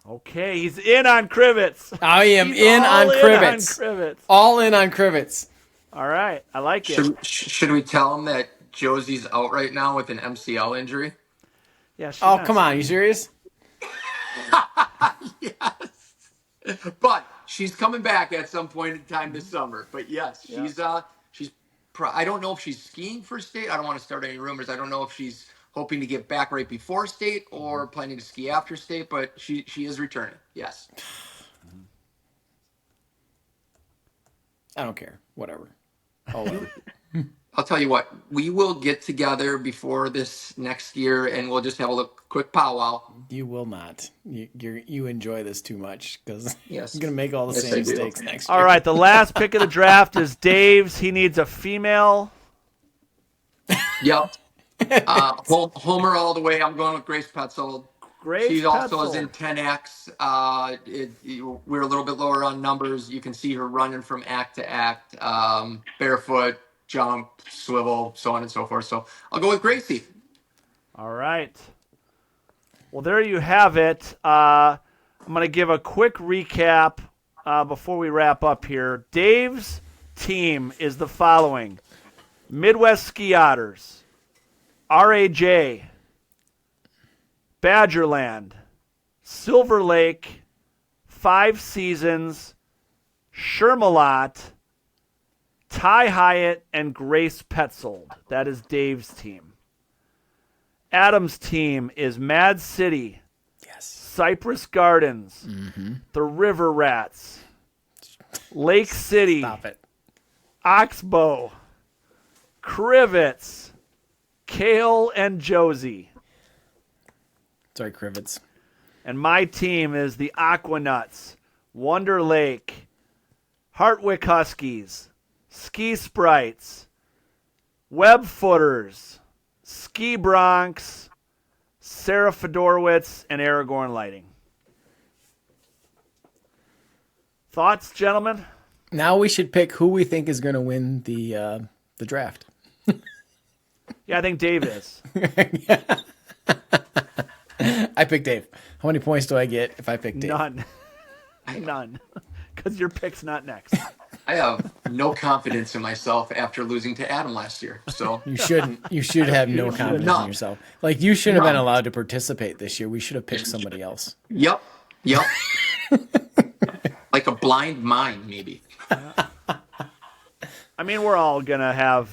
Okay, he's in on Krivets. I am He's in all on Krivets. All in on Krivets. All right, I like it. Should we tell him that Josie's out right now with an MCL injury? Yeah. She's Oh, not come on. You serious? Yes. But she's coming back at some point in time this summer. But yes, she's I don't know if she's skiing for state. I don't want to start any rumors. I don't know if she's hoping to get back right before state or planning to ski after state, but she is returning. Yes. I don't care. Whatever. Oh, I'll tell you what, we will get together before this next year and we'll just have a quick powwow. you will not. You enjoy this too much because Yes. you're going to make all the Yes, same I do. mistakes next year. All right, the last pick of the draft is Dave's. He needs a female. Yep. Homer all the way. I'm going with Grace Petzold. Grace She also is Petzold. in 10X. We're a little bit lower on numbers. You can see her running from act to act, barefoot, jump, swivel, so on and so forth. So I'll go with Gracie. All right. Well, there you have it. I'm going to give a quick recap before we wrap up here. Dave's team is the following: Midwest Ski Otters, RAJ, Badgerland, Silver Lake, 5 Seasons, Shermalot, Ty Hyatt, and Grace Petzold. That is Dave's team. Adam's team is Mad City, Yes. Cypress Gardens, the River Rats, Lake City, Stop it. Oxbow, Krivets, Kale, and Josie. Sorry, Krivets. And my team is the Aquanuts, Wonder Lake, Hartwick Huskies, Ski Sprites, Web Footers, Ski Bronx, Sarah Fedorowicz, and Aragorn Lighting. Thoughts, gentlemen? Now we should pick who we think is going to win the draft. Yeah, I think Dave is. I pick Dave. How many points do I get if I pick Dave? None. None. Because your pick's not next. I have no confidence in myself after losing to Adam last year. So You shouldn't. You should have no confidence in None. yourself. Like, you shouldn't have been None. allowed to participate this year. We should have picked somebody else. Yep. Like a blind mind, maybe. I mean, we're all going to have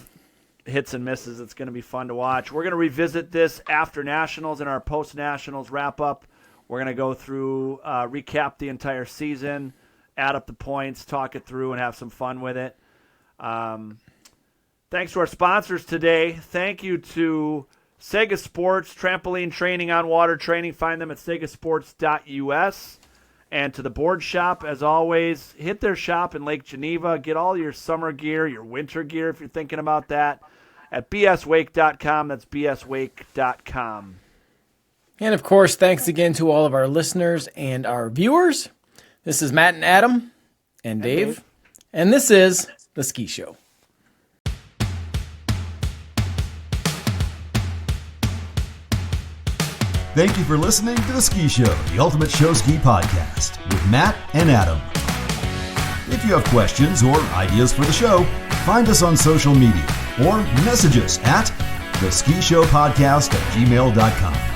hits and misses. It's going to be fun to watch. We're going to revisit this after Nationals and our post-Nationals wrap-up. We're going to go through, recap the entire season, add up the points, talk it through, and have some fun with it. Thanks to our sponsors today. Thank you to Saga Sports, trampoline training, on water training. Find them at sagasports.us. And to the Board Shop, as always, hit their shop in Lake Geneva. Get all your summer gear, your winter gear if you're thinking about that, at bswake.com. That's bswake.com. And, of course, thanks again to all of our listeners and our viewers. This is Matt and Adam and Dave. And this is The Ski Show. Thank you for listening to The Ski Show, the ultimate show ski podcast with Matt and Adam. If you have questions or ideas for the show, find us on social media or message us at theskishowpodcast@gmail.com.